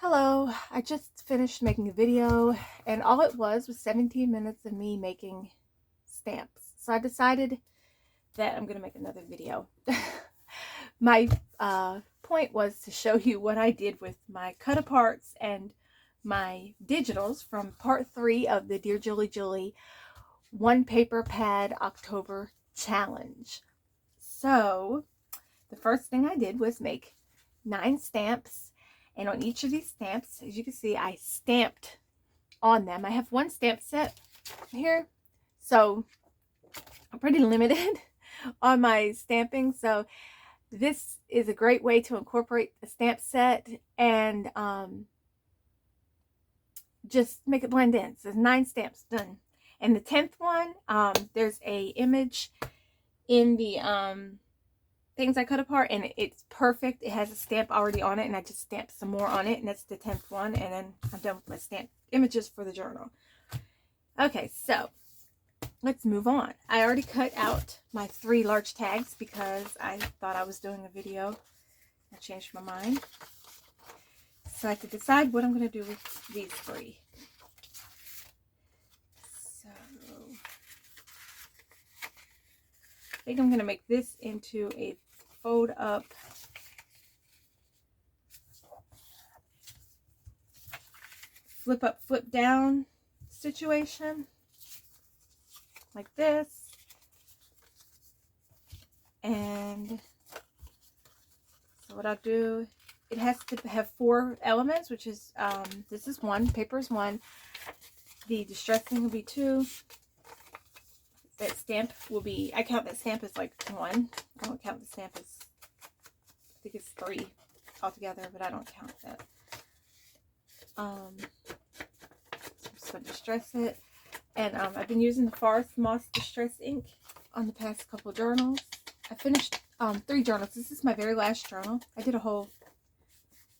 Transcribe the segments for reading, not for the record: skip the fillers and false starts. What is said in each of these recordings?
Hello, I just finished making a video and all it was 17 minutes of me making stamps. So I decided that I'm going to make another video. My point was to show you what I did with my cut-aparts and my digitals from part 3 of the Dear Julie Julie One Paper Pad October Challenge. So the first thing I did was make 9 stamps. And on each of these stamps, as you can see, I stamped on them. I have one stamp set here, so I'm pretty limited on my stamping. So this is a great way to incorporate the stamp set and just make it blend in. So there's 9 stamps done. And the 10th one, there's a image in the things I cut apart, and it's perfect. It has a stamp already on it, and I just stamped some more on it, and that's the 10th one, and then I'm done with my stamp images for the journal. Okay, so let's move on. I already cut out my 3 large tags because I thought I was doing a video. I changed my mind. So I have to decide what I'm going to do with these 3. So I think I'm going to make this into a fold up flip up, flip down situation like this. And so what I'll do, it has to have 4 elements, which is this is 1, paper is 1, the distressing will be 2, that stamp will be, I count that stamp as like 1. I don't count the stamp as, I think it's 3 altogether, but I don't count that. I'm just going to distress it. And I've been using the Forest Moss Distress ink on the past couple journals. I finished 3 journals. This is my very last journal. I did a whole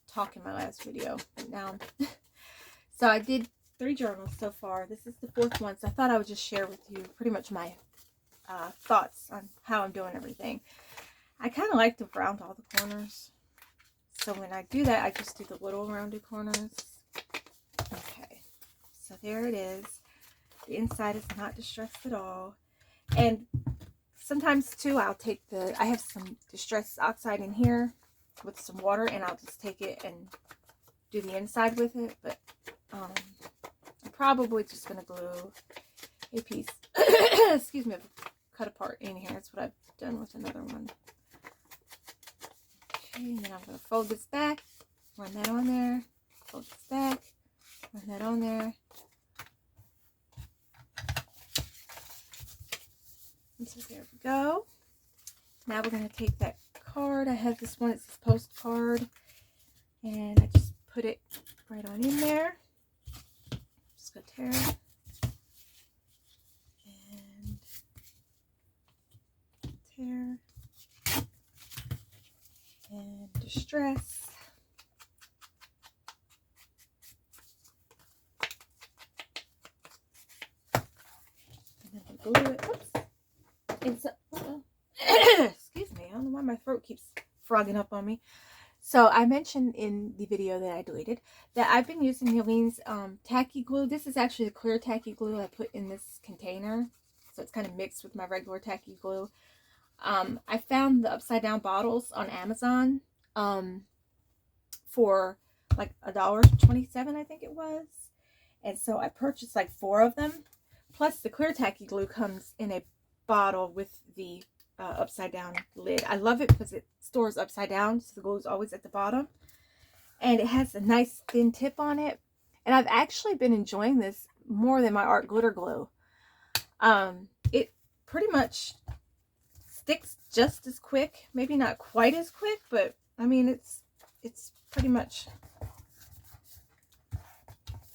talk in my last video, but now so I did 3 journals so far. This is the 4th one, so I thought I would just share with you pretty much my thoughts on how I'm doing everything. I kind of like to round all the corners, so when I do that, I just do the little rounded corners. Okay, so there it is. The inside is not distressed at all, and sometimes too I'll take I have some distress oxide in here with some water, and I'll just take it and do the inside with it, but I'm probably just going to glue a piece excuse me, of cut apart in here. That's what I've done with another one. Okay, and then I'm going to fold this back, run that on there, fold this back, run that on there. And so there we go. Now we're going to take that card. I have this one, it's this postcard, and I just put it right on in there. Just going to tear it. And tear. And distress. And then I glue it. Oops. And so, excuse me, I don't know why my throat keeps frogging up on me. So I mentioned in the video that I deleted that I've been using Nelene's tacky glue. This is actually the clear tacky glue I put in this container, so it's kind of mixed with my regular tacky glue. I found the upside down bottles on Amazon for like $1.27, I think it was, and so I purchased like 4 of them. Plus the clear tacky glue comes in a bottle with the upside down lid. I love it because it stores upside down, so the glue is always at the bottom, and it has a nice thin tip on it, and I've actually been enjoying this more than my art glitter glue. It pretty much sticks just as quick, maybe not quite as quick, but I mean it's pretty much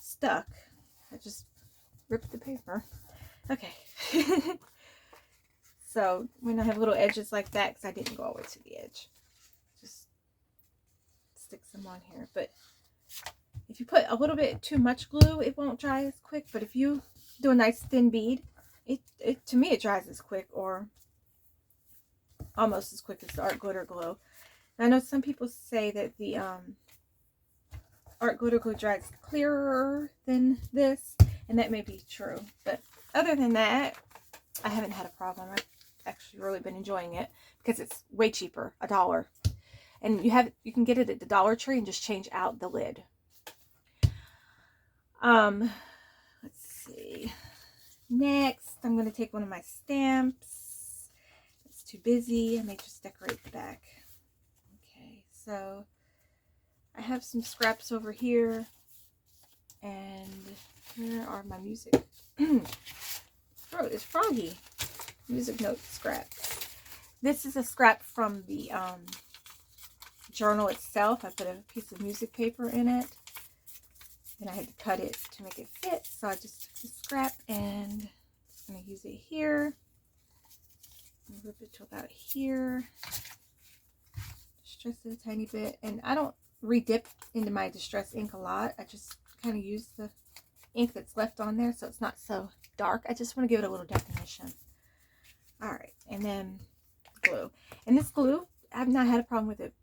stuck. I just ripped the paper. Okay. So when I have little edges like that, because I didn't go all the way to the edge, just stick some on here. But if you put a little bit too much glue, it won't dry as quick. But if you do a nice thin bead, it to me it dries as quick, or almost as quick as the art glitter glue. And I know some people say that the art glitter glue dries clearer than this, and that may be true. But other than that, I haven't had a problem. I've actually really been enjoying it because it's way cheaper, $1. And you can get it at the Dollar Tree and just change out the lid. Let's see. Next, I'm going to take one of my stamps. It's too busy. I may just decorate the back. Okay, so I have some scraps over here. And here are my music. Throat is froggy. Music note scraps. This is a scrap from the journal itself. I put a piece of music paper in it. And I had to cut it to make it fit. So I just took the scrap and I'm going to use it here. Rip it to about here. Distress it a tiny bit. And I don't re-dip into my distress ink a lot. I just kind of use the ink that's left on there so it's not so dark. I just want to give it a little definition. Alright, and then glue. And this glue, I've not had a problem with it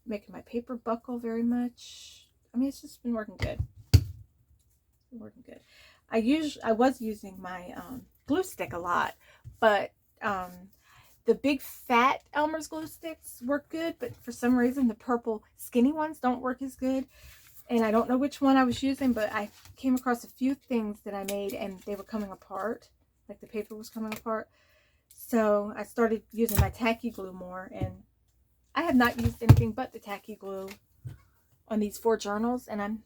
making my paper buckle very much. I mean, it's just been working good. Working good. I was using my glue stick a lot, but the big fat Elmer's glue sticks work good, but for some reason the purple skinny ones don't work as good. And I don't know which one I was using, but I came across a few things that I made and they were coming apart, like the paper was coming apart. So I started using my tacky glue more, and I have not used anything but the tacky glue on these 4 journals, and I'm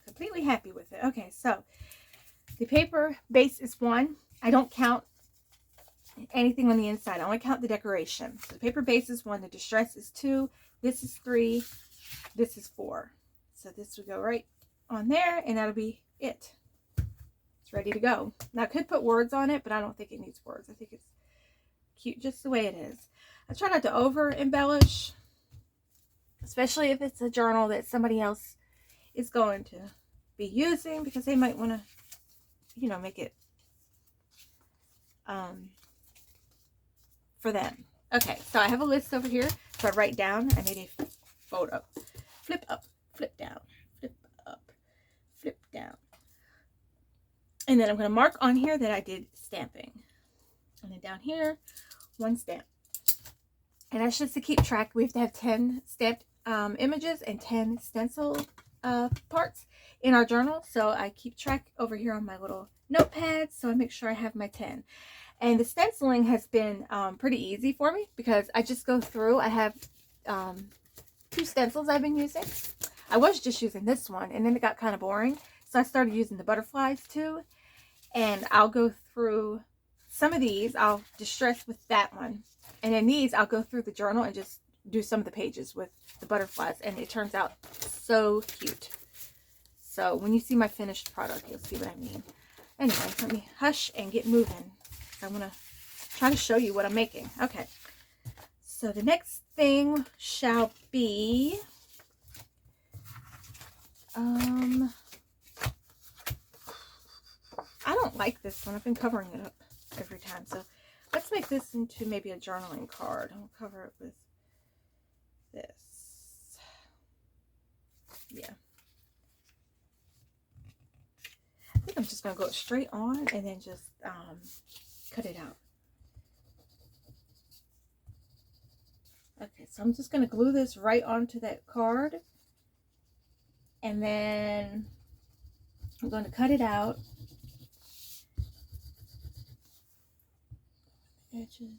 completely happy with it. Okay, so the paper base is 1. I don't count anything on the inside. I only count the decoration. So the paper base is 1. The distress is 2. This is 3. This is 4. So this will go right on there, and that'll be it. It's ready to go. Now I could put words on it, but I don't think it needs words. I think it's cute just the way it is. I try not to over embellish, especially if it's a journal that somebody else is going to be using, because they might want to, you know, make it for them. Okay, so I have a list over here. So I write down, I made a photo. Flip up, flip down, flip up, flip down. And then I'm going to mark on here that I did stamping. And then down here, 1 stamp. And that's just to keep track. We have to have 10 stamped images and 10 stencil parts in our journal. So I keep track over here on my little notepad. So I make sure I have my 10. And the stenciling has been pretty easy for me because I just go through. I have 2 stencils I've been using. I was just using this one, and then it got kind of boring. So I started using the butterflies too. And I'll go through some of these. I'll distress with that one. And then these, I'll go through the journal and just do some of the pages with the butterflies. And it turns out so cute. So when you see my finished product, you'll see what I mean. Anyway, let me hush and get moving. I want to try to show you what I'm making. Okay. So the next thing shall be... I don't like this one. I've been covering it up every time. So let's make this into maybe a journaling card. I'll cover it with this. Yeah. I think I'm just going to go straight on and then just cut it out. Okay, so I'm just going to glue this right onto that card. And then I'm going to cut it out. Edges.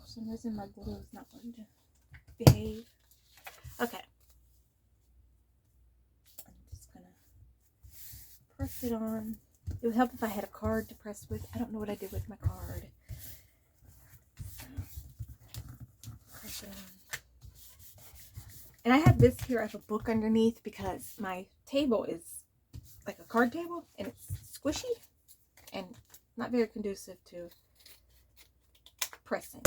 For some reason my glue is not going to behave. Okay. I'm just going to press it on. It would help if I had a card to press with. I don't know what I did with my card. So, press it on. And I have this here. I have a book underneath because my table is like a card table and it's squishy and not very conducive to pressing.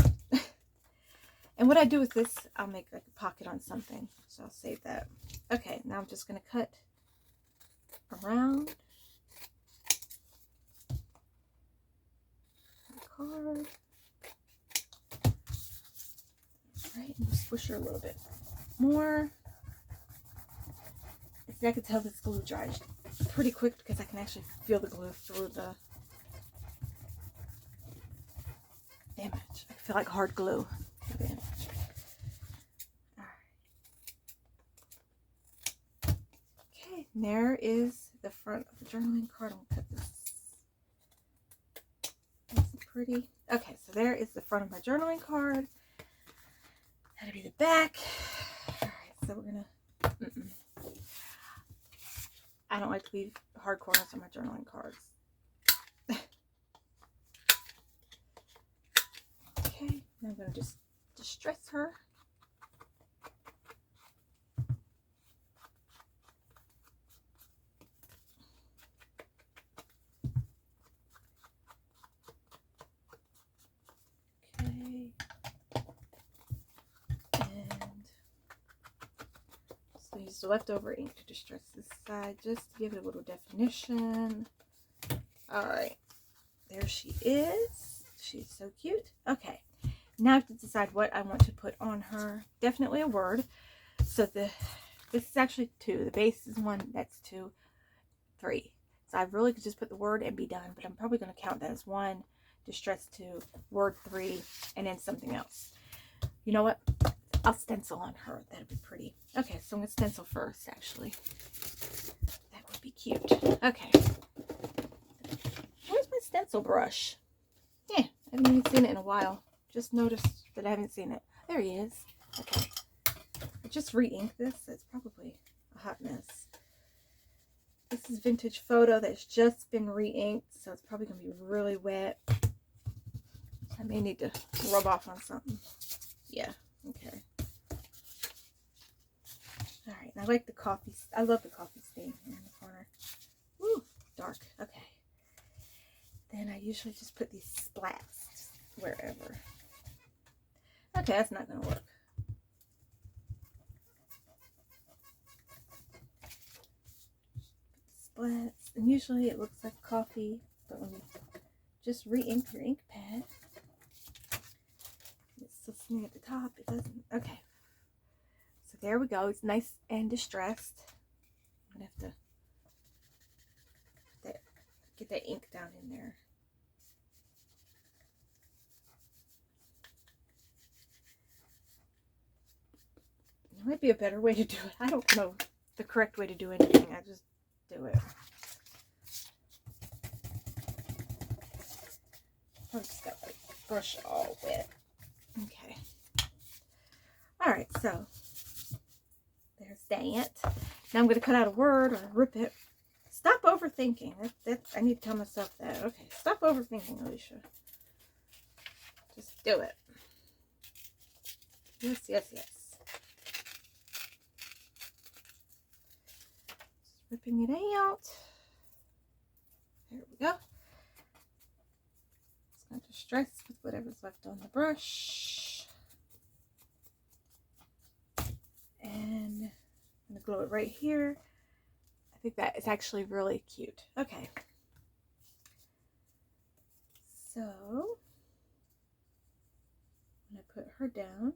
And what I do with this, I'll make like a pocket on something, so I'll save that. Okay, now I'm just going to cut around the card. push her a little bit more. See, I can tell this glue dries pretty quick because I can actually feel the glue through the image. I feel like hard glue through the image. Okay, and there is the front of the journaling card. I'm gonna cut this. That's pretty. Okay, so there is the front of my journaling card. That'll be the back. All right, so we're gonna. I don't like to leave hard corners on my journaling cards. Okay, now I'm gonna just distress her. Okay. And so use the leftover ink to distress this side just to give it a little definition. Alright, there she is. She's so cute. Okay, now I have to decide what I want to put on her. Definitely a word. So this is actually 2. The base is 1, that's 2, 3. So I really could just put the word and be done, but I'm probably going to count that as 1, distress 2, word 3, and then something else. You know what? I'll stencil on her. That'd be pretty. Okay, so I'm going to stencil first, actually. That would be cute. Okay. Where's my stencil brush? Yeah, I haven't even seen it in a while. Just noticed that I haven't seen it. There he is. Okay. I just re-inked this. It's probably a hot mess. This is vintage photo that's just been re-inked, so it's probably going to be really wet. I may need to rub off on something. Yeah, okay. Alright, and I like the coffee. I love the coffee stain here in the corner. Woo, dark. Okay. Then I usually just put these splats wherever. Okay, that's not going to work. Splats. And usually it looks like coffee, but when you just re-ink your ink pad, it's still sitting at the top. It doesn't. Okay. So there we go. It's nice and distressed. I'm going to have to get that ink down in there. There might be a better way to do it. I don't know the correct way to do anything. I just do it. I just got my brush all wet. Okay. Alright, so there's that. Now I'm going to cut out a word or rip it. Stop overthinking. I need to tell myself that. Okay, stop overthinking, Alicia. Just do it. Yes, yes, yes. Just ripping it out. There we go. It's going to distress with whatever's left on the brush. And I'm going to glue it right here. I think that is actually really cute. Okay. So, I'm going to put her down.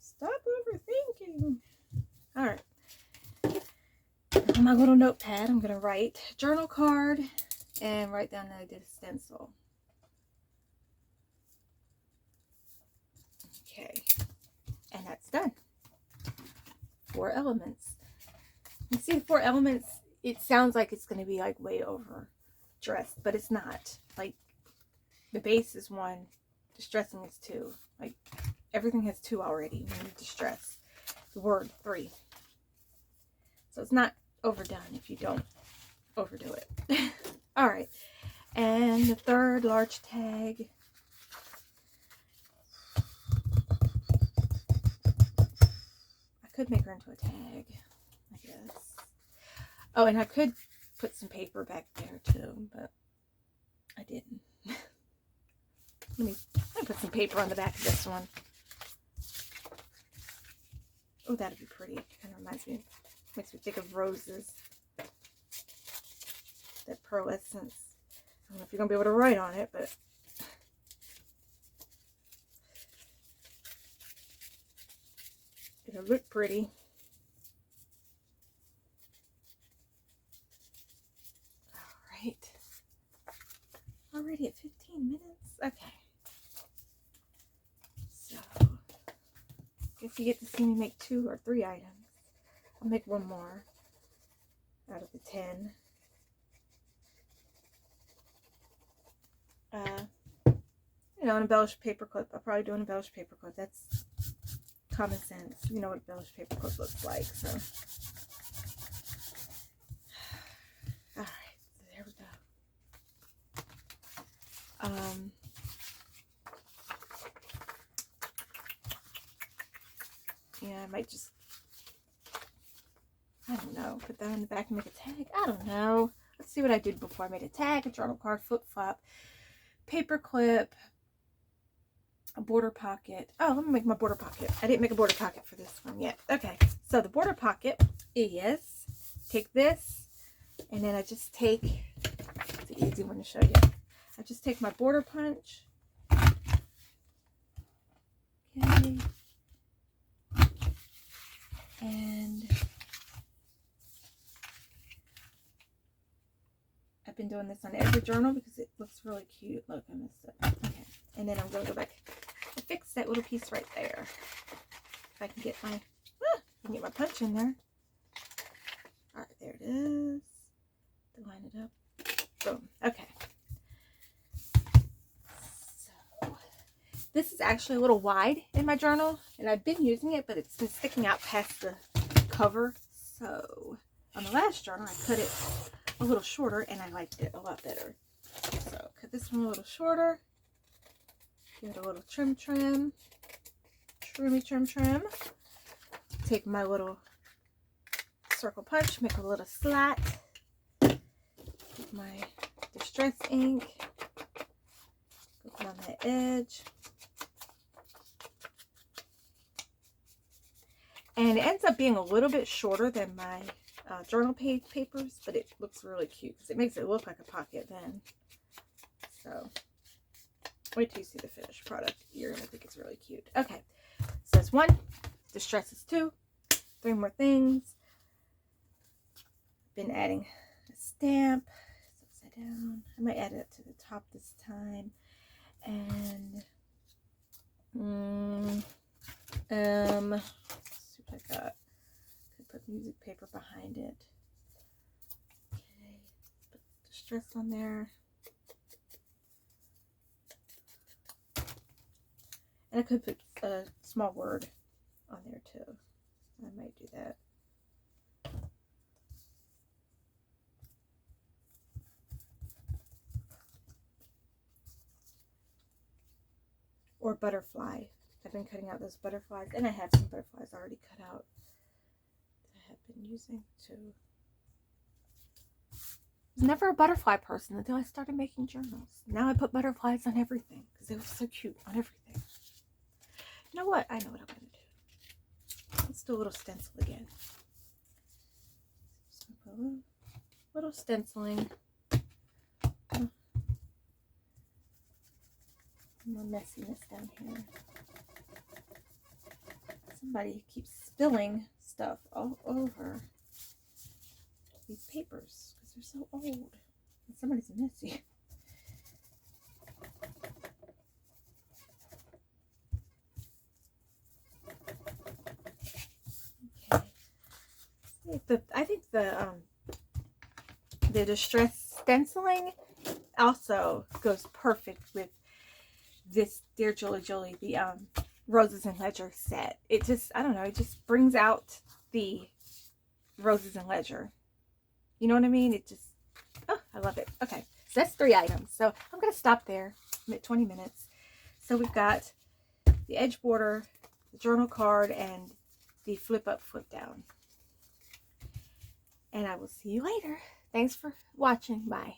Stop overthinking. Alright. On my little notepad, I'm going to write journal card and write down that I did a stencil. Okay. And that's done. 4 elements. You see the 4 elements, it sounds like it's going to be like way over dressed, but it's not. Like the base is 1, distressing is 2. Like everything has 2 already when you distress. The word 3. So it's not overdone if you don't overdo it. All right. And the 3rd large tag. I could make her into a tag, I guess. Oh, and I could put some paper back there too, but I didn't. Let me put some paper on the back of this one. Oh, that'd be pretty. Kind of reminds me, makes me think of roses. That pearl essence. I don't know if you're going to be able to write on it, but It'll look pretty. All right. Already at 15 minutes. Okay. So, guess you get to see me make 2 or 3 items. I'll make 1 more out of the 10. You know, an embellished paper clip. I'll probably do an embellished paper clip. That's common sense. You know what embellished paper clip looks like, so. Alright, so there we go. Yeah, I might just, I don't know, put that in the back and make a tag. I don't know. Let's see what I did before I made a tag, a journal card, flip flop, paper clip, a border pocket. Oh, let me make my border pocket. I didn't make a border pocket for this one yet. Okay, so the border pocket is, take this, and then I just take, it's an easy one to show you. I just take my border punch. Okay. And I've been doing this on every journal because it looks really cute. Look, I messed up. Okay. And then I'm going to go back and fix that little piece right there. If I can get my, punch in there. All right, there it is. Line it up. Boom. Okay. So this is actually a little wide in my journal, and I've been using it, but it's been sticking out past the cover. So on the last journal, I cut it a little shorter, and I liked it a lot better. So cut this one a little shorter. Give it a little trim. Take my little circle punch, make a little slat. Get my distress ink. Go down the edge. And it ends up being a little bit shorter than my journal page papers, but it looks really cute because it makes it look like a pocket then. So wait till you see the finished product. You're going to think it's really cute. Okay, so that's 1. Distress is 2. 3 more things. Been adding a stamp. It's upside down. I might add it to the top this time. And let's see what I got. Could put music paper behind it. Okay, put distress on there. And I could put a small word on there too. I might do that. Or butterfly. I've been cutting out those butterflies, and I have some butterflies already cut out that I have been using too. I was never a butterfly person until I started making journals. Now I put butterflies on everything because they were so cute on everything. You know what? I know what I'm going to do. Let's do a little stencil again. So put a little stenciling. More messiness down here. Somebody keeps spilling stuff all over these papers because they're so old. And somebody's messy. Okay. I think the distress stenciling also goes perfect with this Dear Julie Julie, the Roses and Ledger set. It just, I don't know, it just brings out the Roses and Ledger. You know what I mean? It just, oh, I love it. Okay, so that's 3 items. So I'm going to stop there. I'm at 20 minutes. So we've got the edge border, the journal card, and the flip up, flip down. And I will see you later. Thanks for watching. Bye.